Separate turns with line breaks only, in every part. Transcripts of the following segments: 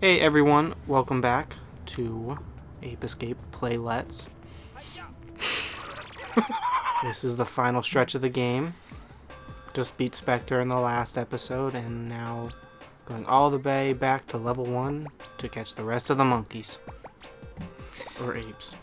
Hey everyone, welcome back to Ape Escape Play Let's. This is the final stretch of the game. Just beat Spectre in the last episode and now going all the way back to level 1 to catch the rest of the monkeys. Or apes.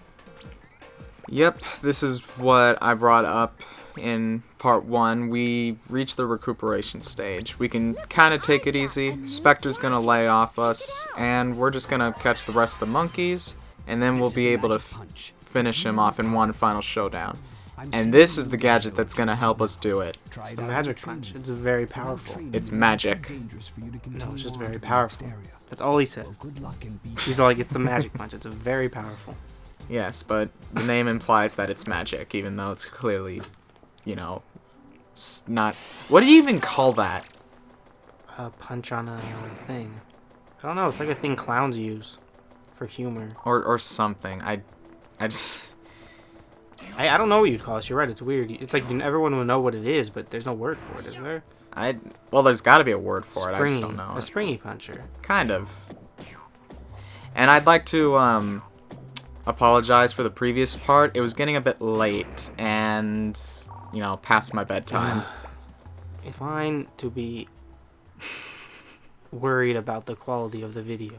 Yep, this is what I brought up in part 1. We reached the recuperation stage. We can kind of take it easy. Spectre's gonna lay off us, and we're just gonna catch the rest of the monkeys, and then we'll be able to finish him off in one final showdown. And this is the gadget that's gonna help us do it.
It's the magic punch. It's very powerful.
It's magic.
No, it's just very powerful. That's all he says. He's like, it's the magic punch. It's very powerful.
Yes, but the name implies that it's magic, even though it's clearly, you know, not... What do you even call that?
A punch on a thing. I don't know. It's like a thing clowns use for humor.
Or something. I just...
I don't know what you'd call it. You're right. It's weird. It's like everyone would know what it is, but there's no word for it, is there?
Well, there's got to be a word for it. I just don't know.
A springy puncher.
Kind of. And I'd like to apologize for the previous part. It was getting a bit late and, you know, past my bedtime.
It's fine to be worried about the quality of the video.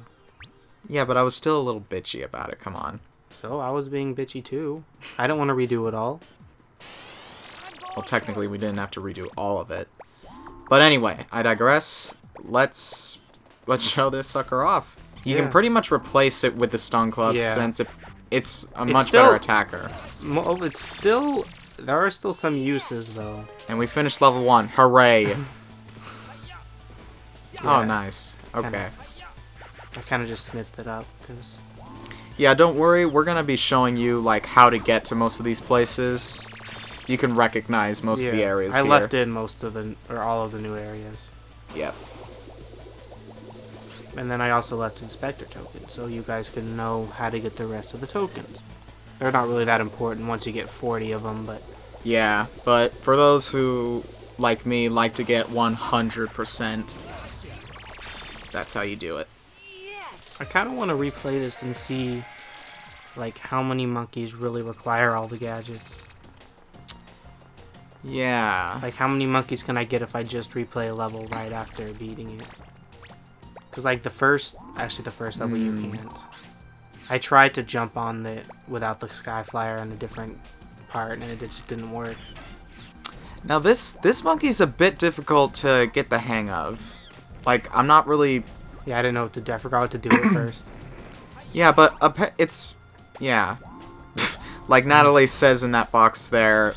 Yeah, but I was still a little bitchy about it. Come on.
So I was being bitchy too. I don't want to redo it all.
Well, technically, we didn't have to redo all of it. But anyway, I digress. Let's show this sucker off. You can pretty much replace it with the Stun Club since it's a much better attacker.
Well, it's still... There are still some uses, though.
And we finished level 1. Hooray. Oh, nice. Okay.
I kind of just snipped it up, because...
Yeah, don't worry. We're going to be showing you, like, how to get to most of these places. You can recognize most of the areas here.
I left in most of the... or all of the new areas.
Yep.
And then I also left Inspector tokens, so you guys can know how to get the rest of the tokens. They're not really that important once you get 40 of them, but...
Yeah, but for those who, like me, like to get 100%, that's how you do it.
I kind of want to replay this and see, like, how many monkeys really require all the gadgets.
Yeah.
Like, how many monkeys can I get if I just replay a level right after beating it? Because, like, the first level you can't. I tried to jump on it without the Sky Flyer on a different part, and it just didn't work.
Now, this monkey's a bit difficult to get the hang of. Like, I'm not really...
Yeah, I didn't know what to do. I forgot what to do at first.
Yeah, but it's... Yeah. Like Natalie says in that box there,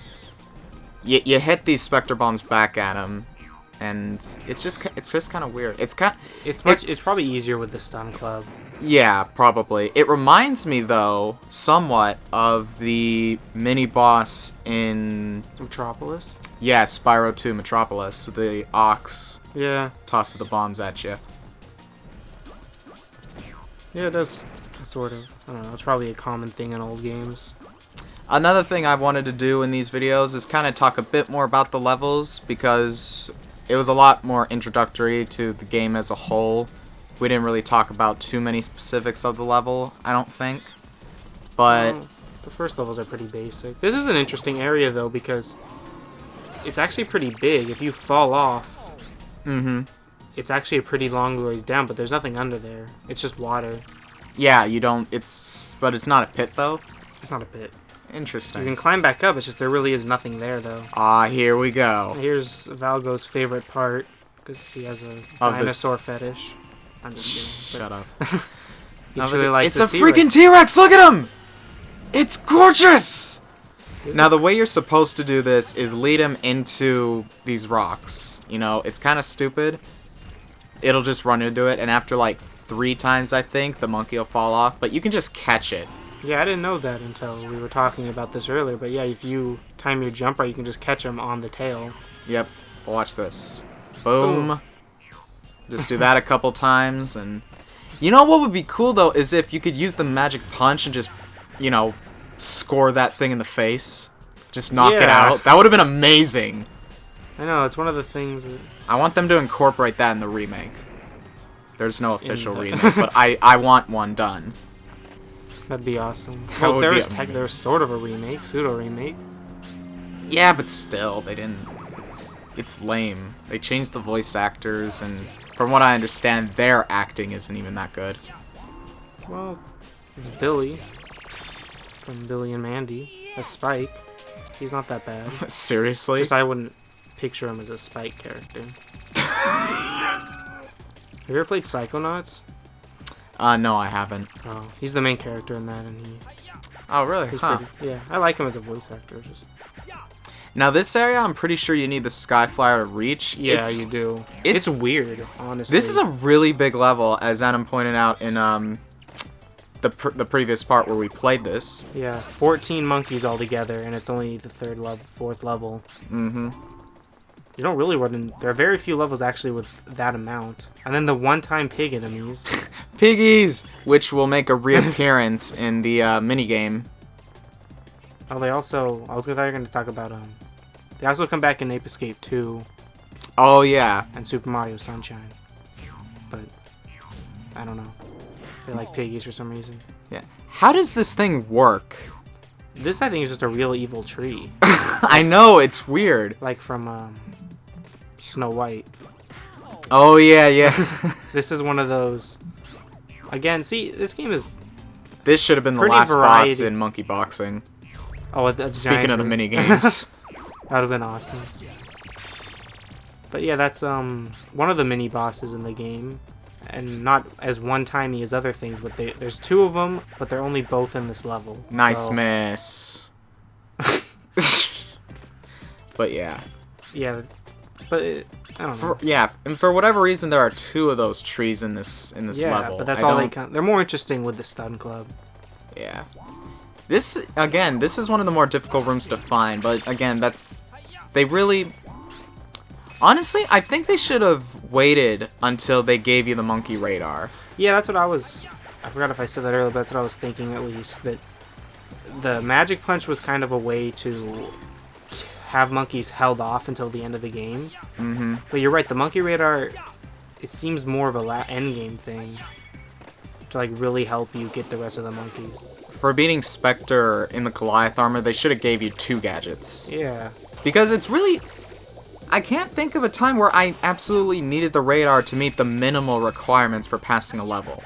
you hit these Spectre bombs back at him, and it's just kind of weird. It's
probably easier with the Stun Club.
Yeah, probably. It reminds me, though, somewhat of the mini-boss in...
Metropolis?
Yeah, Spyro 2 Metropolis, with the Ox.
Yeah.
Tosses the bombs at you.
Yeah, it does, sort of. I don't know, it's probably a common thing in old games.
Another thing I wanted to do in these videos is kind of talk a bit more about the levels, because it was a lot more introductory to the game as a whole. We didn't really talk about too many specifics of the level, I don't think. But...
Well, the first levels are pretty basic. This is an interesting area, though, because it's actually pretty big. If you fall off, it's actually a pretty long ways down, but there's nothing under there. It's just water.
Yeah, you don't... But it's not a pit, though?
It's not a pit.
Interesting.
You can climb back up, it's just there really is nothing there, though.
Ah, here we go.
Here's Valgo's favorite part, because he has a dinosaur fetish. I'm just kidding.
Shut up.
He really likes
it's a freaking T-Rex! Look at him! It's gorgeous! Now, the way you're supposed to do this is lead him into these rocks. You know, it's kind of stupid. It'll just run into it, and after, like, 3 times, I think, the monkey will fall off. But you can just catch it.
Yeah, I didn't know that until we were talking about this earlier. But yeah, if you time your jump right, you can just catch him on the tail.
Yep. Watch this. Boom. Ooh. Just do that a couple times, and... You know what would be cool, though, is if you could use the magic punch and just, you know, score that thing in the face. Just knock it out. That would have been amazing.
I know, it's one of the things that...
I want them to incorporate that in the remake. There's no official
the-
remake, but I want one done.
That'd be awesome.
That
Well,
would
there
be
was there's sort of a remake, pseudo remake.
Yeah, but still, they didn't. It's lame. They changed the voice actors, and from what I understand, their acting isn't even that good.
Well, it's Billy from Billy and Mandy as Spike. He's not that bad.
Seriously?
Just I wouldn't picture him as a Spike character. Have you ever played Psychonauts?
No, I haven't.
Oh, he's the main character in that, and
Oh, really?
he's
Huh.
pretty. Yeah, I like him as a voice actor. Just
Now, this area, I'm pretty sure you need the Skyflyer to reach.
yeah, you do. It's weird, honestly.
This is a really big level, as Adam pointed out in the previous part where we played this.
yeah, 14 monkeys altogether, and it's only the fourth level.
Mm-hmm.
You don't really run in. There are very few levels actually with that amount, and then the one-time pig enemies.
Piggies! Which will make a reappearance in the minigame.
Oh, they also. I was going to talk about They also come back in Ape Escape 2
Oh, yeah.
and Super Mario Sunshine, but I don't know. They like piggies for some reason.
Yeah. How does this thing work?
This I think is just a real evil tree,
I know, it's weird.
like from Snow White.
Oh, yeah, yeah.
This is one of those. Again, see, this game is.
This should have been the
Pretty
last boss
variety.
in Monkey Boxing.
Oh, a
Speaking
giant
of the
tree.
mini games.
That would have been awesome. But yeah, that's one of the mini bosses in the game, and not as one-timey as other things. But there's two of them, but they're only both in this level.
Nice
so,
miss. But yeah.
Yeah, but I don't know.
And for whatever reason, there are two of those trees in this
Yeah,
level.
but that's
I
all they
don't-
they're more interesting with the Stun Club.
Yeah. This is one of the more difficult rooms to find, but again, they really. Honestly, I think they should have waited until they gave you the monkey radar.
Yeah, that's what I forgot if I said that earlier, but that's what I was thinking at least. That the Magic Punch was kind of a way to have monkeys held off until the end of the game.
Mm-hmm.
But you're right, the monkey radar, it seems more of a end game thing to like really help you get the rest of the monkeys.
For beating Spectre in the Goliath armor, they should have gave you 2 gadgets.
Yeah.
Because it's really. I can't think of a time where I absolutely needed the radar to meet the minimal requirements for passing a level.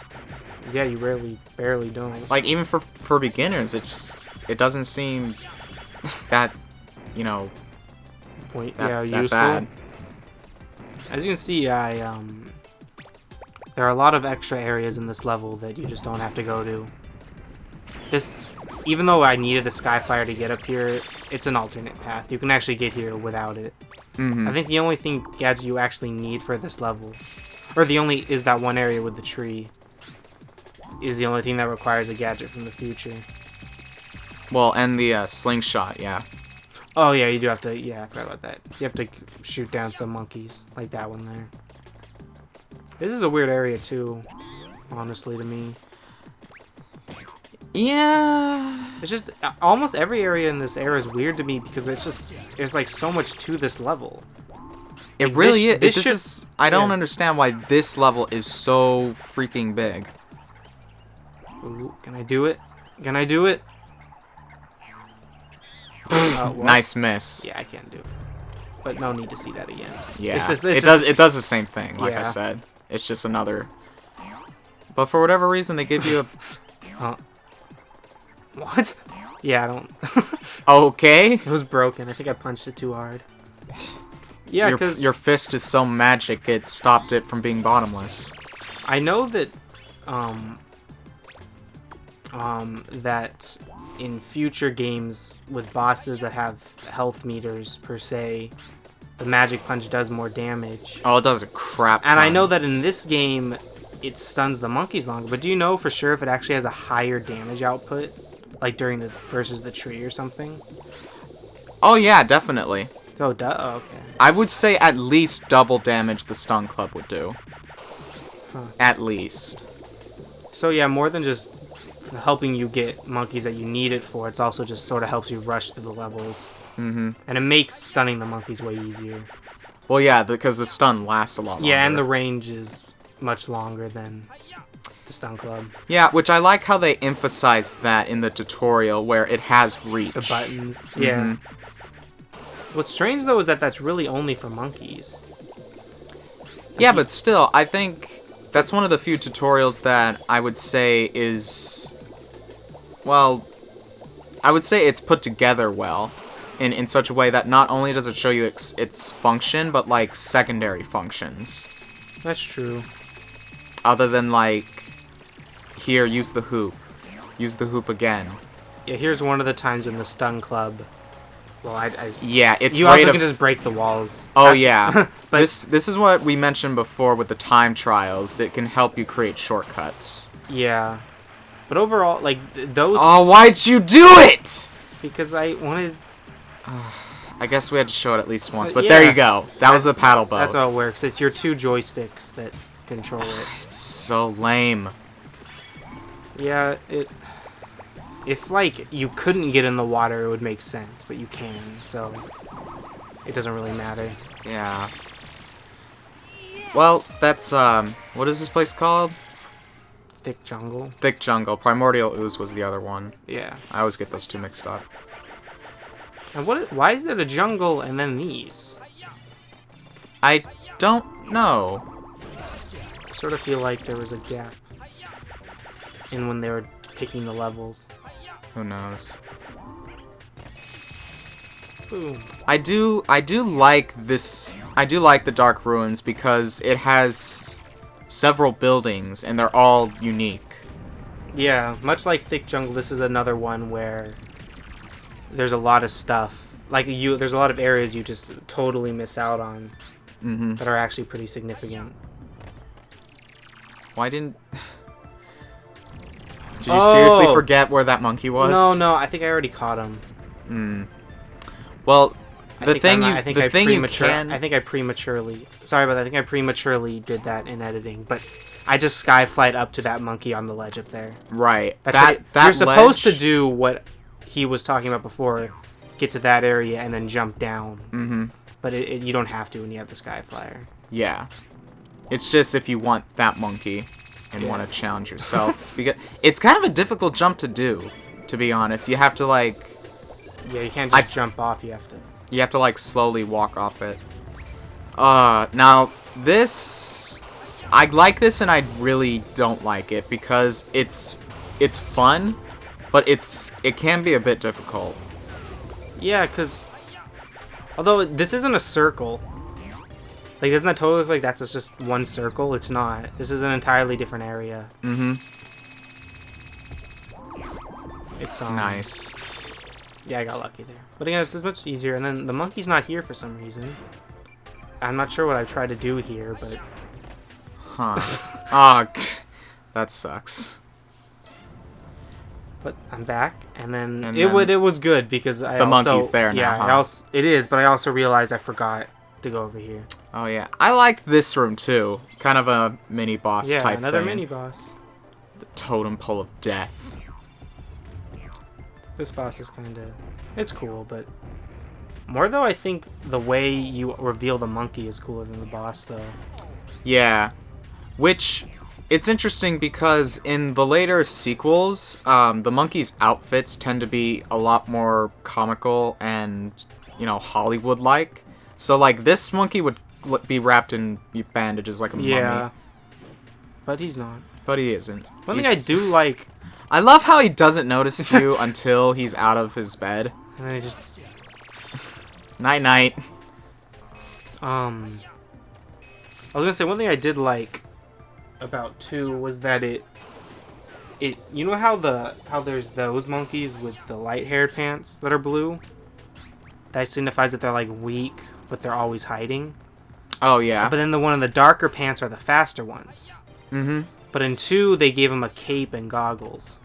Yeah, you barely don't.
Like, even for beginners, it doesn't seem that,
Point.
that,
Yeah,
that
useful.
bad.
As you can see, there are a lot of extra areas in this level that you just don't have to go to. Even though I needed the Skyfire to get up here, it's an alternate path. You can actually get here without it.
Mm-hmm.
I think the only gadget you actually need for this level, or is that one area with the tree, is the only thing that requires a gadget from the future.
Well, and the slingshot, yeah.
Oh yeah, you do have to. Yeah, I forgot about that. You have to shoot down some monkeys, like that one there. This is a weird area too, honestly, to me.
Yeah.
It's just almost every area in this era is weird to me because there's like so much to this level.
It
Like,
really is.
this
This
should-
is. I don't
yeah.
understand why this level is so freaking big.
Ooh, can I do it? Can I do it? What?
Nice miss.
Yeah, I can do it. But no need to see that again.
Yeah.
It's just-
It does the same thing. Like I
Yeah.
said, it's just another. But for whatever reason, they give you a.
Huh? What? Yeah, I don't.
Okay.
It was broken. I think I punched it too hard. Yeah, because
your fist is so magic it stopped it from being bottomless.
I know that, that in future games with bosses that have health meters per se, the Magic Punch does more damage.
Oh, it does a crap.
And I
ton.
know that in this game, it stuns the monkeys longer. But do you know for sure if it actually has a higher damage output, like during versus the tree or something?
Oh yeah, definitely.
Oh, okay.
I would say at least double damage the stun club would do.
Huh.
At least.
So yeah, more than just helping you get monkeys that you need it for, it's also just sort of helps you rush through the levels.
Mm-hmm.
And it makes stunning the monkeys way easier.
Well, yeah, because the stun lasts a lot longer.
Yeah, and the range is much longer than the Stun Club.
Yeah, which I like how they emphasize that in the tutorial where it has reach.
The buttons. Yeah. What's strange, though, is that that's really only for monkeys.
Yeah, but still, I think that's one of the few tutorials that I would say is... Well, I would say it's put together well. In such a way that not only does it show you its function, but, like, secondary functions.
That's true.
Other than, like... Here, use the hoop. Use the hoop again.
Yeah, here's one of the times when the Stun Club... Well,
yeah, it's
you also can just break the walls.
Oh, yeah.
But
this is what we mentioned before with the time trials. It can help you create shortcuts.
Yeah. But overall, like, those...
Oh, why'd you do it?
Because I wanted...
I guess we had to show it at least once. But
Yeah.
there you go. That was the paddle boat.
That's how it works. It's your two joysticks that control it.
It's so lame.
Yeah, if, like, you couldn't get in the water, it would make sense, but you can, so it doesn't really matter.
Yeah. Well, that's, what is this place called?
Thick Jungle?
Thick Jungle. Primordial Ooze was the other one.
Yeah.
I always get those two mixed up.
And why is there a jungle and then these?
I don't know.
I sort of feel like there was a gap in when they were picking the levels.
Who knows?
Boom.
I do like this. I do like the Dark Ruins because it has several buildings and they're all unique.
Yeah, much like Thick Jungle, this is another one where there's a lot of stuff. Like, there's a lot of areas you just totally miss out on that are actually pretty significant.
Why didn't... Did you seriously forget where that monkey was?
No, I think I already caught him.
Well,
I think I prematurely... Sorry about that. I think I prematurely did that in editing, but I just skyflied up to that monkey on the ledge up there.
Right.
You're supposed to do what he was talking about before, get to that area and then jump down. But you don't have to when you have the Sky Flyer.
Yeah. It's just if you want that monkey and want to challenge yourself. Because it's kind of a difficult jump to do, to be honest. You have to, like...
Yeah, you can't just jump off. You have to,
like, slowly walk off it. Now, this... I like this and I really don't like it because it's fun, but it can be a bit difficult.
Yeah, because... Although, this isn't a circle. Like, doesn't that totally look like that's just one circle? It's not. This is an entirely different area. It's
nice.
Yeah, I got lucky there. But again, it's much easier. And then the monkey's not here for some reason. I'm not sure what I've tried to do here, but...
Huh. That sucks.
But I'm back, and then it was good because the
monkey's there now.
Yeah, it is, but I also realized I forgot to go over here.
Oh yeah, I liked this room too. Kind of a mini boss type thing.
Yeah, another mini boss.
The totem pole of death.
This boss is it's cool, but more though I think the way you reveal the monkey is cooler than the boss though.
Yeah, which it's interesting because in the later sequels, the monkey's outfits tend to be a lot more comical and, Hollywood-like. So, like, this monkey would be wrapped in bandages like a mummy.
Yeah, but he's not.
But he isn't.
One thing I do like...
I love how he doesn't notice you until he's out of his bed.
And then he just...
Night-night.
I was gonna say, one thing I did like about 2 was that it you know how there's those monkeys with the light-haired pants that are blue? That signifies that they're, like, weak, but they're always hiding.
Oh, yeah.
But then the one in the darker pants are the faster ones.
Mm-hmm.
But in 2, they gave him a cape and goggles.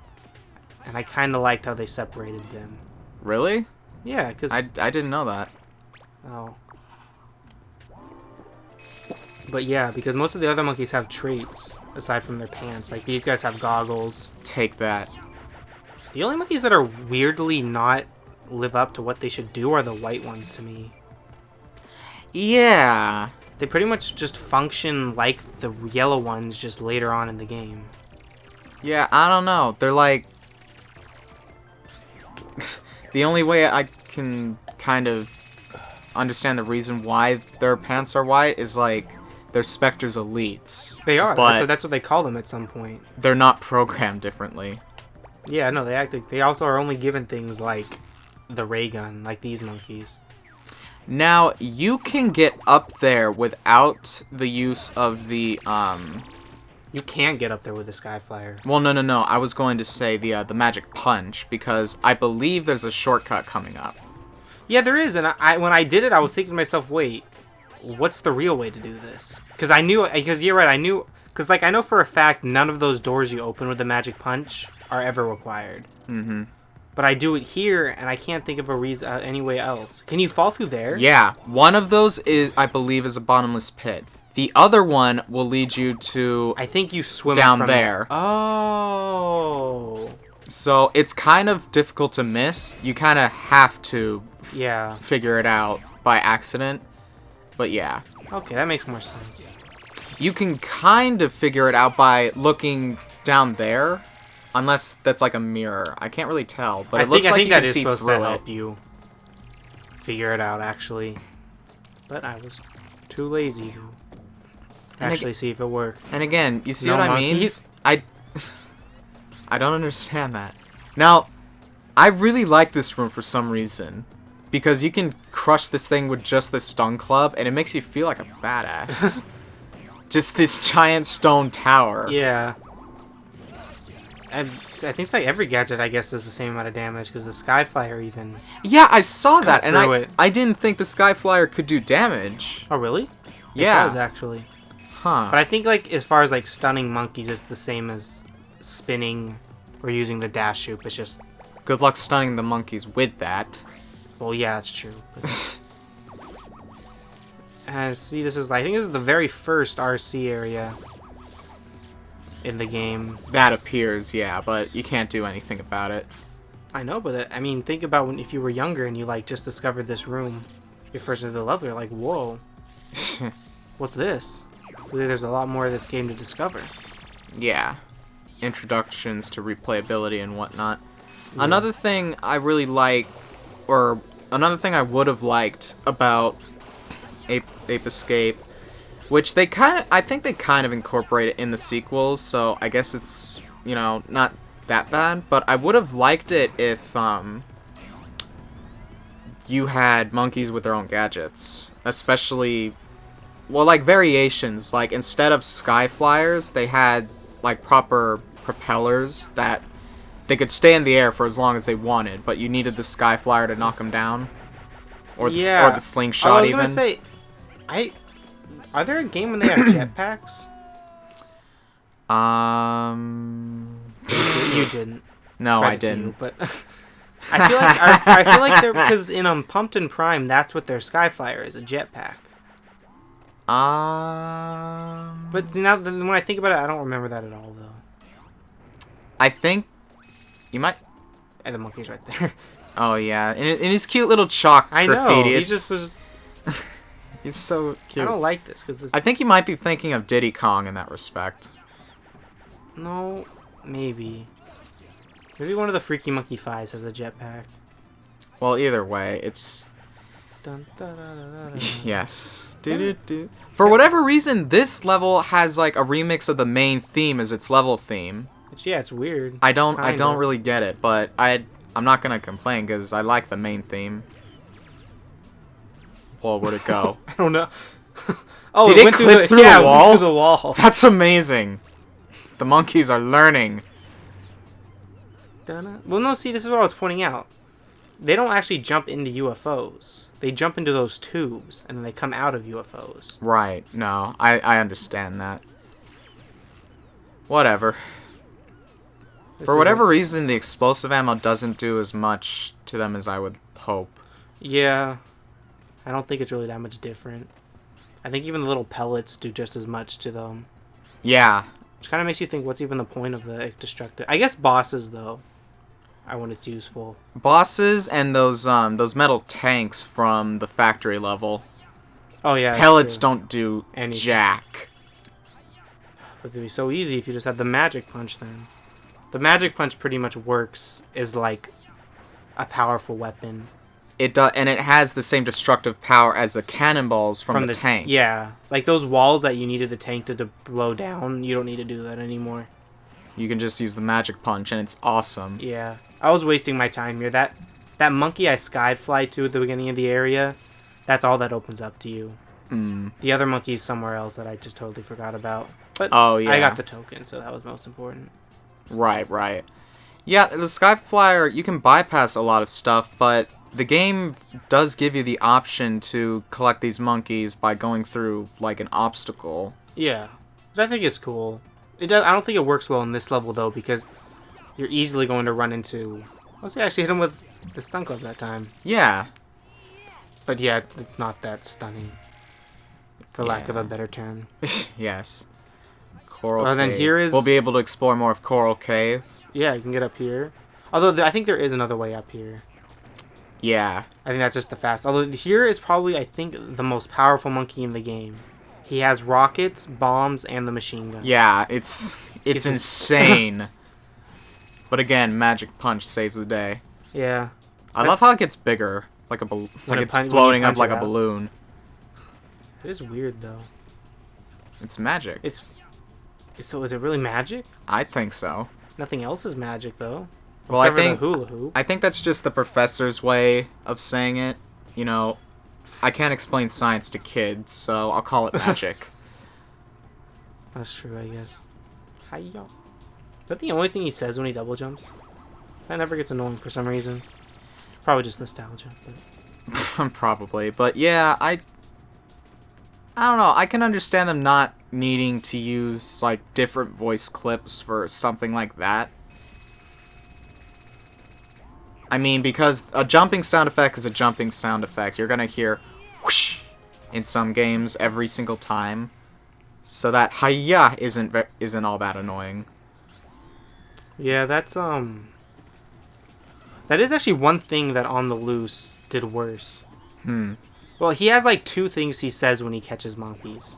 And I kind of liked how they separated them.
Really?
Yeah, because...
I didn't know that.
Oh. But yeah, because most of the other monkeys have traits, aside from their pants. Like, these guys have goggles.
Take that.
The only monkeys that are weirdly not live up to what they should do are the white ones to me.
Yeah.
They pretty much just function like the yellow ones, just later on in the game.
Yeah, I don't know. They're like... the only way I can kind of understand the reason why their pants are white is like they're Spectre's elites.
They are.
But
That's what they call them at some point.
they're not programmed differently.
Yeah, no, they also are only given things like the ray gun, like these monkeys.
Now, you can get up there without the use of the,
You can't get up there with the Skyflyer.
well, no. I was going to say the magic punch, because I believe there's a shortcut coming up.
Yeah, there is, and when I did it, I was thinking to myself, wait, what's the real way to do this? Because you're right, like, I know for a fact none of those doors you open with the magic punch are ever required.
Mm-hmm.
But I do it here, and I can't think of a reason any way else. Can you fall through there?
Yeah, one of those is, I believe, is a bottomless pit. The other one will lead you to
I think you swim
down
from
there.
Oh.
So it's kind of difficult to miss. You kind of have to
Yeah.
figure it out by accident. But yeah.
Okay, that makes more sense.
You can kind of figure it out by looking down there. Unless that's like a mirror. I can't really tell. But it looks like you can see
supposed to
through it.
help you figure it out, actually. But I was too lazy to actually see if it worked.
And again, you see
No
what
monkeys?
I mean? I don't understand that. Now, I really like this room for some reason. Because you can crush this thing with just the stun club, and it makes you feel like a badass. Just this giant stone tower.
Yeah. I think it's like every gadget, I guess, does the same amount of damage, because the Skyflyer even...
Yeah, I saw that, and
through it.
I didn't think the Skyflyer could do damage.
Oh, really?
Yeah.
It does, actually.
Huh.
But I think, like, as far as, like, stunning monkeys, it's the same as spinning or using the dash shoot. It's just...
Good luck stunning the monkeys with that.
Well, yeah, that's true. But... and see, I think this is the very first RC area in the game.
That appears, yeah, but you can't do anything about it.
I know, but I mean, think about if you were younger and you, like, just discovered this room. You're first into the level, you're like, whoa. What's this? There's a lot more of this game to discover.
Yeah. Introductions to replayability and whatnot.
Yeah.
Another thing I really like, or another thing I would have liked about Ape Escape, which I think they kind of incorporate it in the sequels, so I guess it's, you know, not that bad, but I would have liked it if, you had monkeys with their own gadgets, especially, well, like, variations, like, instead of Skyflyers, they had, like, proper propellers that they could stay in the air for as long as they wanted, but you needed the Skyflyer to knock them down, or the slingshot
I was
even.
gonna say, are there a game when they have jetpacks? You didn't.
No, I
Credit to you,
didn't.
but I feel like they're, because in Pumpkin Prime, that's what their Skyflyer is, a jetpack. But now, when I think about it, I don't remember that at all, though.
I think you might.
And the monkey's right there.
Oh yeah, in his cute little chalk
I know.
graffiti.
He
It's
just was.
he's so
I
cute.
don't like this because
I think you might be thinking of Diddy Kong in that respect.
No, maybe. Maybe one of the Freaky Monkey Fives has a jetpack.
Well, either way, it's
Dun, dun, dun, dun, dun, dun.
yes. For whatever reason, this level has like a remix of the main theme as its level theme.
Yeah, it's weird.
I don't
Kinda.
really get it, but I'm not gonna complain because I like the main theme. Well, where'd it go?
I don't know. Oh,
Did it
went
clip through the
yeah,
wall?
It went through the wall.
That's amazing. The monkeys are learning.
Well, no, see, this is what I was pointing out. They don't actually jump into UFOs. They jump into those tubes, and then they come out of UFOs.
Right. No, I understand that. Whatever. For whatever reason, the explosive ammo doesn't do as much to them as I would hope.
Yeah. I don't think it's really that much different. I think even the little pellets do just as much to them.
Yeah.
Which kind of makes you think, what's even the point of the destructive? I guess bosses, though, are when it's useful.
Bosses and those metal tanks from the factory level.
Oh yeah.
Pellets
true.
don't do
Anything.
jack.
But it'd be so easy if you just had the magic punch then. The magic punch pretty much works as like a powerful weapon.
It does, and it has the same destructive power as the cannonballs from the tank.
Yeah, like those walls that you needed the tank to blow down, you don't need to do that anymore.
You can just use the magic punch, and it's awesome.
Yeah, I was wasting my time here. That monkey I fly to at the beginning of the area, that's all that opens up to you. The other monkey's somewhere else that I just totally forgot about. But
Oh, yeah.
I got the token, so that was most important.
Right. Yeah, the Sky Flyer, you can bypass a lot of stuff, but the game does give you the option to collect these monkeys by going through, like, an obstacle.
Yeah, which I think is cool. It does. I don't think it works well in this level though, because you're easily going to run into. Let's see, I actually hit him with the stun club that time.
Yeah.
But yeah, it's not that stunning, for lack of
Yeah.
a better term.
Yes. Coral
Well,
Cave.
then here is-
We'll be able to explore more of Coral Cave.
Yeah, you can get up here. Although I think there is another way up here.
Yeah.
I think that's just the fast. Although here is probably, I think, the most powerful monkey in the game. He has rockets, bombs, and the machine gun.
Yeah, it's insane. But again, Magic Punch saves the day.
Yeah.
I love how it gets bigger, like
When
it's
when you
floating up
punch
like
it
a
out.
balloon.
It is weird though.
It's magic.
So is it really magic?
I think so.
Nothing else is magic though.
Well, I
Except for
think
the hula hoop.
I think that's just the professor's way of saying it. You know, I can't explain science to kids, so I'll call it magic.
That's true, I guess. Hi-ya. Is that the only thing he says when he double jumps? That never gets annoying for some reason. Probably just nostalgia. But...
Probably, but yeah, I don't know. I can understand them not needing to use like different voice clips for something like that. I mean, because a jumping sound effect is a jumping sound effect. You're gonna hear whoosh in some games every single time, so that hiya isn't all that annoying.
Yeah, that's that is actually one thing that On the Loose did worse. Well, he has like two things he says when he catches monkeys.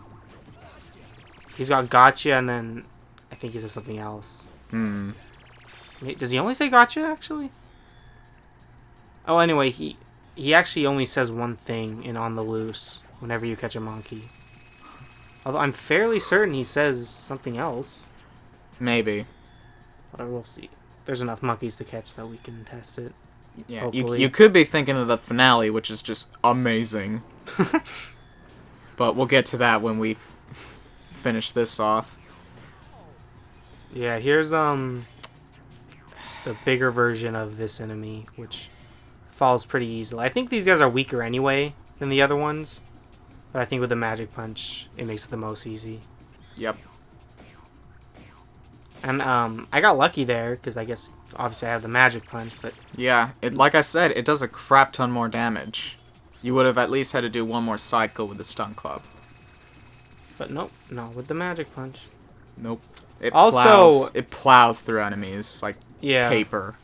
He's got gotcha, and then I think he says something else. Does he only say gotcha, actually? Oh, anyway, he actually only says one thing in On the Loose whenever you catch a monkey. Although I'm fairly certain he says something else.
Maybe.
But we'll see. There's enough monkeys to catch that we can test it.
Yeah,
Hopefully.
you could be thinking of the finale, which is just amazing. But we'll get to that when we finish this off.
Yeah, here's the bigger version of this enemy, which falls pretty easily. I think these guys are weaker anyway than the other ones, but I think with the magic punch, it makes it the most easy.
Yep.
And I got lucky there because I guess obviously I have the magic punch, but
Yeah, like I said, it does a crap ton more damage. You would have at least had to do one more cycle with the stun club.
nope, not with the magic punch.
Nope. It
Also-
plows through enemies like
Yeah.
paper.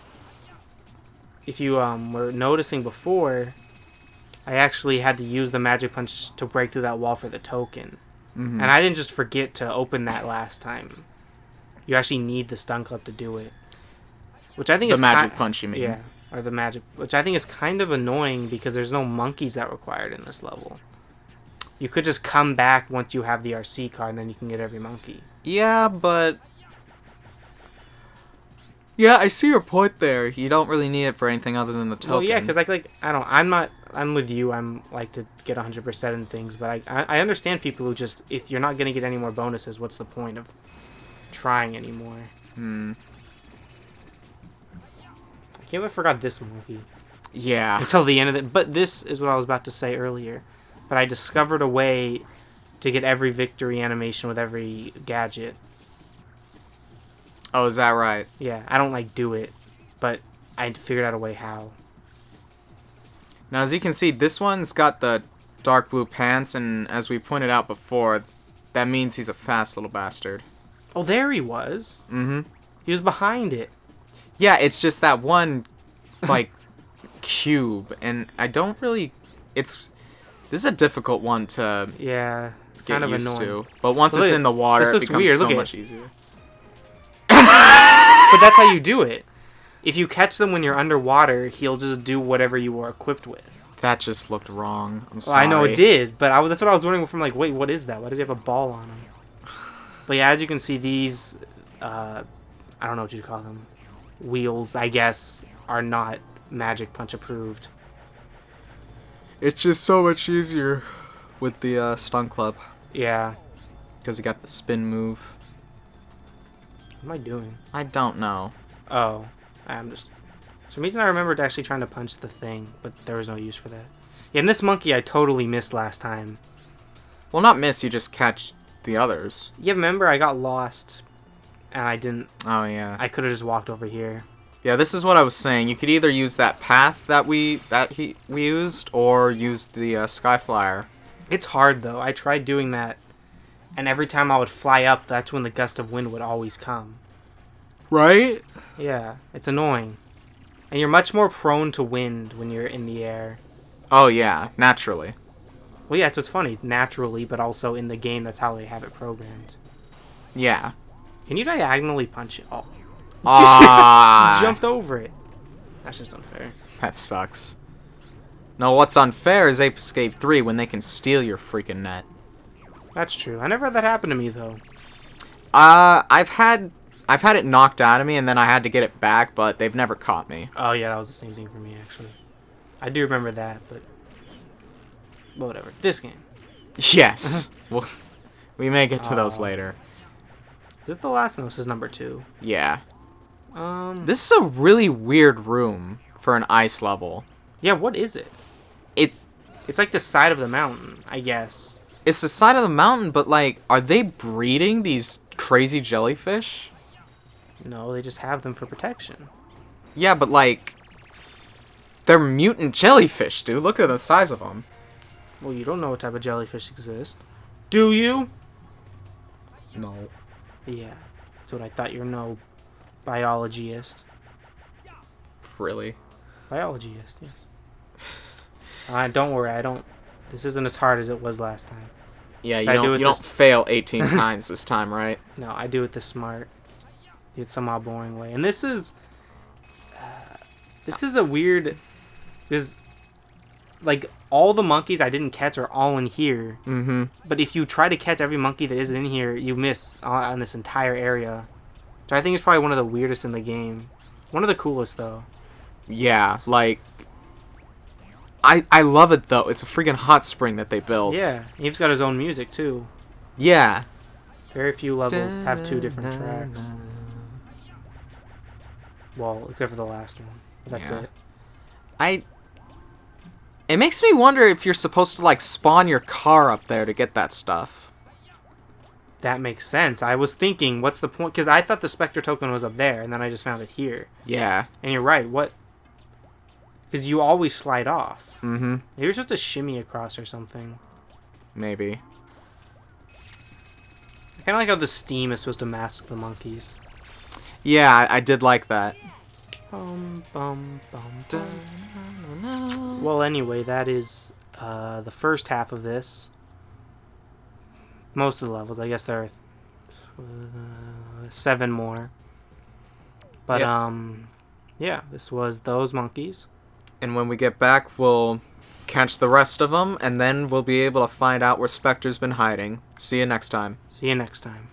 If you were noticing before, I actually had to use the magic punch to break through that wall for the token.
Mhm.
And I didn't just forget to open that last time. You actually need the stun club to do it. Which I think
The
is
magic punch, you mean?
Yeah, or the magic, which I think is kind of annoying because there's no monkeys that required in this level. You could just come back once you have the RC card and then you can get every monkey.
Yeah, but yeah, I see your point there. You don't really need it for anything other than the token.
Well, yeah, because I'm with you. I'm like to get 100% in things, but I understand people who just, if you're not gonna get any more bonuses, what's the point of trying anymore? I can't believe I forgot this movie
Yeah.
until the end of it. But this is what I was about to say earlier. But I discovered a way to get every victory animation with every gadget.
Oh, is that right?
Yeah, I don't like do it, but I figured out a way how.
Now, as you can see, this one's got the dark blue pants, and as we pointed out before, that means he's a fast little bastard.
Oh, there he was.
Mm-hmm.
He was behind it.
Yeah, it's just that one, like, cube, and I don't really... This is a difficult one to
Yeah, it's
get
kind of
used
annoying.
to. But once
Look
it's
at-
in the water,
this
it
looks
becomes
weird.
so
Look at
much
it.
easier.
But that's how you do it. If you catch them when you're underwater, he'll just do whatever you were equipped with.
That just looked wrong. I'm
Well,
sorry.
I know it did, but that's what I was wondering from, like, wait, what is that? Why does he have a ball on him? But yeah, as you can see, these, I don't know what you'd call them, wheels, I guess, are not Magic Punch approved.
It's just so much easier with the Stun Club.
Yeah.
Because you got the spin move.
What am I doing?
I don't know.
Oh, I'm just... For some reason I remembered actually trying to punch the thing, but there was no use for that. Yeah, and this monkey I totally missed last time.
Well, not miss, you just catch the others.
Yeah, remember I got lost, and I didn't...
Oh, yeah.
I could have just walked over here.
Yeah, this is what I was saying. You could either use that path that we used, or use the Skyflyer.
It's hard, though. I tried doing that, and every time I would fly up, that's when the gust of wind would always come.
Right?
Yeah, it's annoying. And you're much more prone to wind when you're in the air.
Oh, yeah, naturally.
Well, yeah, so it's funny. It's naturally, but also in the game, that's how they have it programmed.
Yeah.
Can you diagonally punch it? Oh.
Ah,
Jumped over it. That's just unfair.
that sucks. No, what's unfair is Ape Escape 3 when they can steal your freaking net.
That's true. I never had that happen to me, though.
I've had it knocked out of me, and then I had to get it back, but they've never caught me.
Oh, yeah, that was the same thing for me, actually. I do remember that, but... whatever. This game.
Yes. We may get to those
Oh.
later.
This is the last one. This is number 2.
Yeah.
This...
This is a really weird room for an ice level.
Yeah, what is it? It's like the side of the mountain, I guess.
It's the side of the mountain, but, like, are they breeding these crazy jellyfish?
No, they just have them for protection.
Yeah, but, like, they're mutant jellyfish, dude. Look at the size of them.
Well, you don't know what type of jellyfish exist. Do you?
No.
Yeah. That's what I thought you're no biologist.
Really?
Biologist, yes. Don't worry, I don't... This isn't as hard as it was last time.
Yeah,
So I do it
you don't
this-
fail 18 times this time, right?
No, I do it the smart, yet somehow boring way. And this is a weird... Because, like, all the monkeys I didn't catch are all in here.
Mm-hmm.
But if you try to catch every monkey that isn't in here, you miss on this entire area. So I think it's probably one of the weirdest in the game. One of the coolest, though.
Yeah, like... I love it, though. It's a freaking hot spring that they built.
Yeah, he's got his own music, too.
Yeah.
Very few levels have 2 different tracks. Well, except for the last one. But that's
Yeah.
it.
It makes me wonder if you're supposed to, like, spawn your car up there to get that stuff.
That makes sense. I was thinking, what's the point? Because I thought the Spectre token was up there, and then I just found it here.
Yeah.
And you're right, what? Because you always slide off.
Mm-hmm.
Maybe you're supposed to shimmy across or something.
Maybe.
Kind of like how the steam is supposed to mask the monkeys.
Yeah, I did like that.
Bum, bum, bum, bum. Well, anyway, that is the first half of this. Most of the levels. I guess there are 7 more. But,
Yep.
yeah, this was those monkeys.
And when we get back, we'll catch the rest of them, and then we'll be able to find out where Spectre's been hiding. See you next time.
See you next time.